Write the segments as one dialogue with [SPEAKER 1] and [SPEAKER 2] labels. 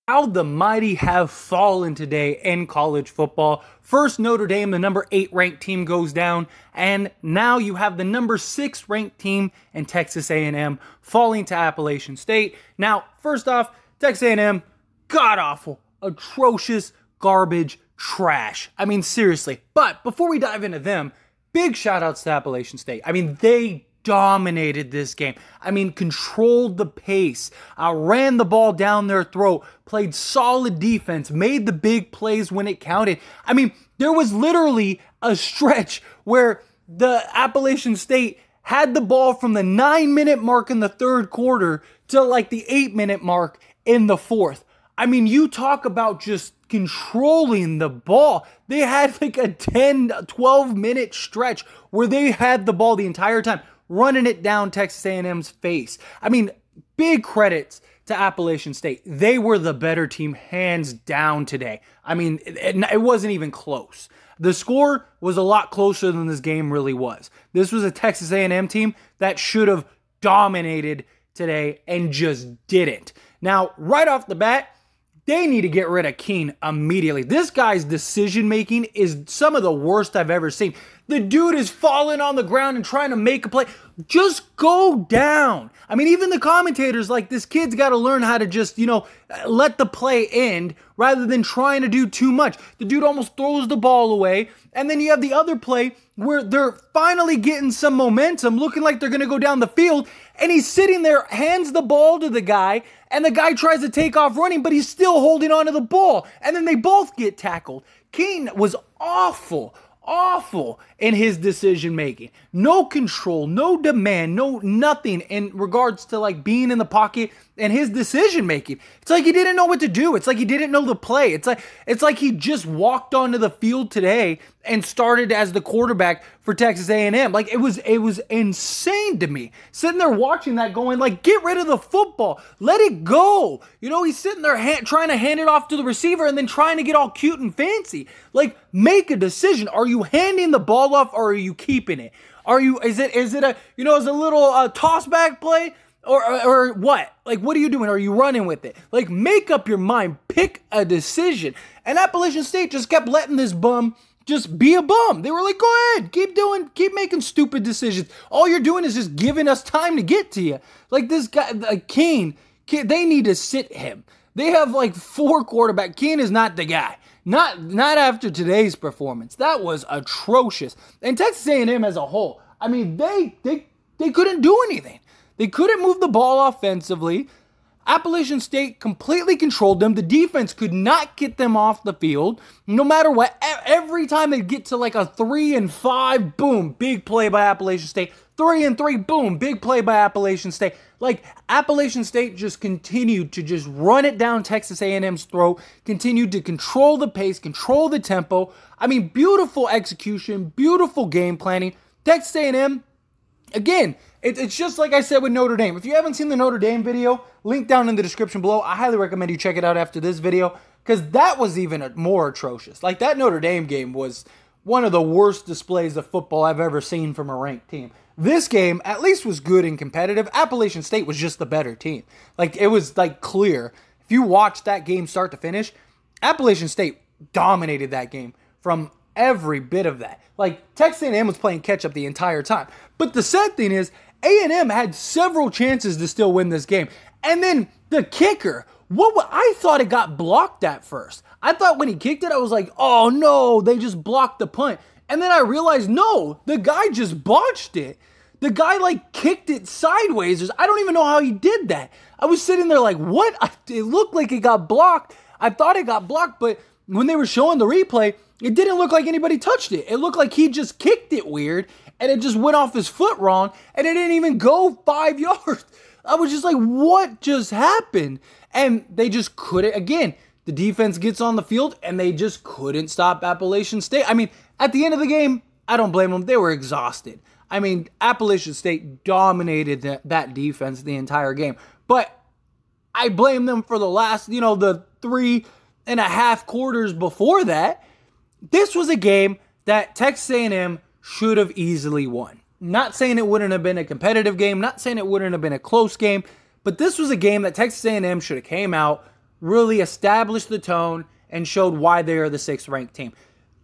[SPEAKER 1] How the mighty have fallen today in college football. First, Notre Dame, the number 8 ranked team, goes down, and now you have the number 6 ranked team in Texas A&M falling to Appalachian State. Now, first off, Texas A&M, god-awful, atrocious, garbage, trash. I mean, seriously. But before we dive into them, big shout-outs to Appalachian State. I mean, they dominated this game. I mean, controlled the pace, ran the ball down their throat, played solid defense, made the big plays when it counted. I mean, there was literally a stretch where the Appalachian State had the ball from the 9-minute mark in the third quarter to like the 8-minute mark in the fourth. I mean, you talk about just controlling the ball. They had like a 10, 12-minute stretch where they had the ball the entire time, running it down Texas A&M's face. I mean, big credits to Appalachian State. They were the better team, hands down today. I mean, it wasn't even close. The score was a lot closer than this game really was. This was a Texas A&M team that should have dominated today and just didn't. Now, right off the bat, they need to get rid of Keene immediately. This guy's decision-making is some of the worst I've ever seen. The dude is falling on the ground and trying to make a play. Just go down. I mean, even the commentators, like, this kid's got to learn how to just, let the play end rather than trying to do too much. The dude almost throws the ball away. And then you have the other play where they're finally getting some momentum, looking like they're going to go down the field. And he's sitting there, hands the ball to the guy, and the guy tries to take off running, but he's still holding on to the ball. And then they both get tackled. Keene was awful in his decision making. No control, no demand, no nothing in regards to like being in the pocket and his decision making. It's like he didn't know what to do. It's like he didn't know the play. It's like he just walked onto the field today and started as the quarterback for Texas A&M. Like, it was insane to me. Sitting there watching that going like, get rid of the football. Let it go. He's sitting there trying to hand it off to the receiver and then trying to get all cute and fancy. Like, make a decision. Are you handing the ball off or are you keeping it? Is it a little toss back play? Or what? Like, what are you doing? Are you running with it? Like, make up your mind. Pick a decision. And Appalachian State just kept letting this bum just be a bum. They were like, go ahead. Keep making stupid decisions. All you're doing is just giving us time to get to you. Like, this guy, Keene, they need to sit him. They have like 4 quarterbacks. Keene is not the guy. Not after today's performance. That was atrocious. And Texas A&M as a whole, I mean, they couldn't do anything. They couldn't move the ball offensively. Appalachian State completely controlled them. The defense could not get them off the field. No matter what, every time they get to like a 3-5, boom, big play by Appalachian State. 3-3, boom, big play by Appalachian State. Like, Appalachian State just continued to just run it down Texas A&M's throat, continued to control the pace, control the tempo. I mean, beautiful execution, beautiful game planning. Texas A&M, again, it's just like I said with Notre Dame. If you haven't seen the Notre Dame video, link down in the description below. I highly recommend you check it out after this video because that was even more atrocious. Like, that Notre Dame game was one of the worst displays of football I've ever seen from a ranked team. This game at least was good and competitive. Appalachian State was just the better team. Like, it was like clear. If you watch that game start to finish, Appalachian State dominated that game from every bit of that. Like, Texas A&M was playing catch up the entire time. But the sad thing is, A&M had several chances to still win this game. And then the kicker, I thought it got blocked at first. I thought when he kicked it, I was like, oh no, they just blocked the punt. And then I realized, no, the guy just botched it. The guy like kicked it sideways. I don't even know how he did that. I was sitting there like, what? It looked like it got blocked. I thought it got blocked, but when they were showing the replay, it didn't look like anybody touched it. It looked like he just kicked it weird, and it just went off his foot wrong, and it didn't even go 5 yards. I was just like, what just happened? And they just couldn't. Again, the defense gets on the field, and they just couldn't stop Appalachian State. I mean, at the end of the game, I don't blame them. They were exhausted. I mean, Appalachian State dominated that defense the entire game. But I blame them for the last, the 3.5 quarters before that. This was a game that Texas A&M should have easily won. Not saying it wouldn't have been a competitive game, not saying it wouldn't have been a close game, but this was a game that Texas A&M should have came out, really established the tone and showed why they are the 6th ranked team.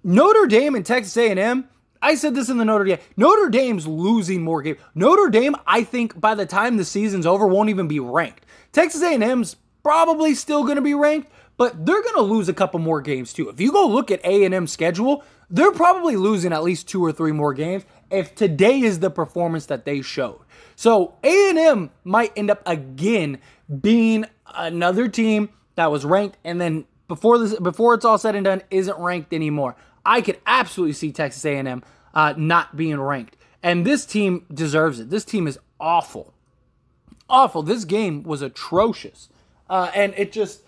[SPEAKER 1] Notre Dame and Texas A&M, I said this in the Notre Dame. Notre Dame's losing more games. Notre Dame, I think by the time the season's over, won't even be ranked. Texas A&M's probably still going to be ranked, but they're going to lose a couple more games too. If you go look at A&M's schedule, they're probably losing at least 2 or 3 more games if today is the performance that they showed. So A&M might end up again being another team that was ranked and then before it's all said and done isn't ranked anymore. I could absolutely see Texas A&M not being ranked. And this team deserves it. This team is awful. Awful. This game was atrocious. And it's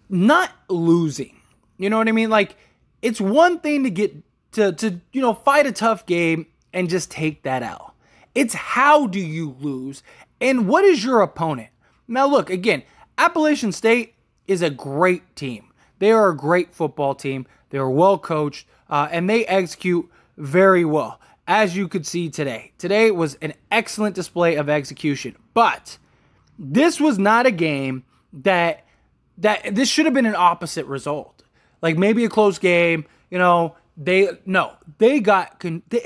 [SPEAKER 1] not losing. You know what I mean? Like, it's one thing to get to fight a tough game and just take that L. It's how do you lose and what is your opponent? Now look, again, Appalachian State is a great team. They are a great football team. They are well coached and they execute very well, as you could see today. Today was an excellent display of execution, but this was not a game that this should have been an opposite result. Like maybe a close game, it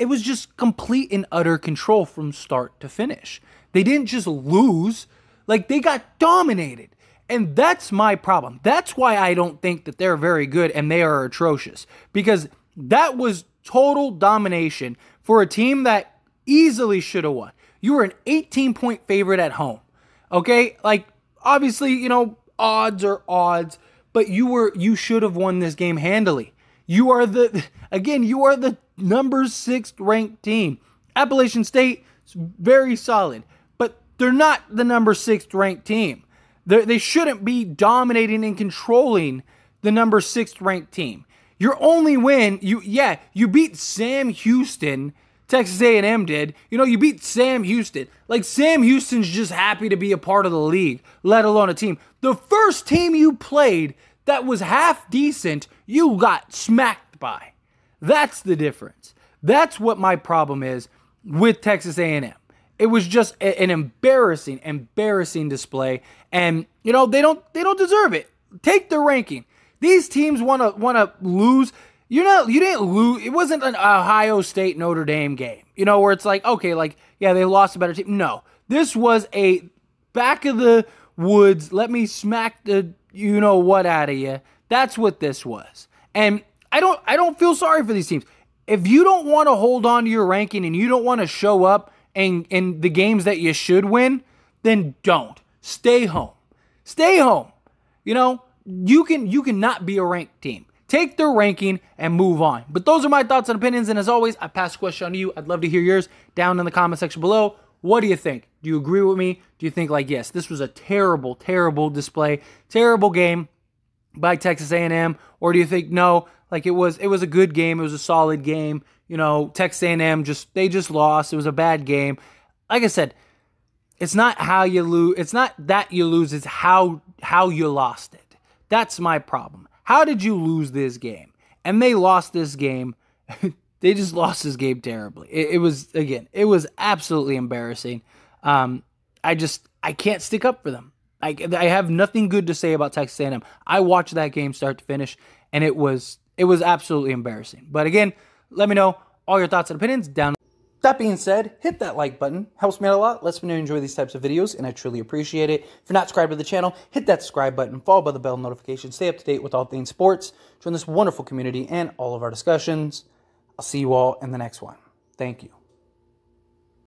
[SPEAKER 1] was just complete and utter control from start to finish. They didn't just lose, like they got dominated. And that's my problem. That's why I don't think that they're very good and they are atrocious. Because that was total domination for a team that easily should have won. You were an 18-point favorite at home. Okay? Like, obviously, odds are odds, but you should have won this game handily. You are the number 6th ranked team. Appalachian State is very solid, but they're not the number 6th ranked team. They shouldn't be dominating and controlling the number 6th ranked team. Your only win, you beat Sam Houston. Texas A&M did. You beat Sam Houston. Like, Sam Houston's just happy to be a part of the league, let alone a team. The first team you played that was half decent, you got smacked by. That's the difference. That's what my problem is with Texas A&M. It was just an embarrassing display, and they don't deserve it. Take their ranking. These teams want to lose. You didn't lose. It wasn't an Ohio State Notre Dame game. Where it's like, okay, like they lost a better team. No, this was a back of the woods. Let me smack the what out of you. That's what this was, and I don't feel sorry for these teams. If you don't want to hold on to your ranking and you don't want to show up in the games that you should win, then don't. Stay home. Stay home. You can not be a ranked team. Take their ranking and move on. But those are my thoughts and opinions. And as always, I pass the question on to you. I'd love to hear yours down in the comment section below. What do you think? Do you agree with me? Do you think yes, this was a terrible, terrible display, terrible game by Texas A&M? Or do you think no, it was a good game. It was a solid game. Texas A&M they just lost. It was a bad game. Like I said, it's not how you lose. It's not that you lose. It's how you lost it. That's my problem. How did you lose this game? And they lost this game. They just lost this game terribly. It was absolutely embarrassing. I can't stick up for them. I have nothing good to say about Texas A&M. I watched that game start to finish, and it was absolutely embarrassing. But again, let me know all your thoughts and opinions down. That being said, hit that like button. Helps me out a lot. Lets me know you enjoy these types of videos, and I truly appreciate it. If you're not subscribed to the channel, hit that subscribe button, followed by the bell notification. Stay up to date with all things sports. Join this wonderful community and all of our discussions. I'll see you all in the next one. Thank you.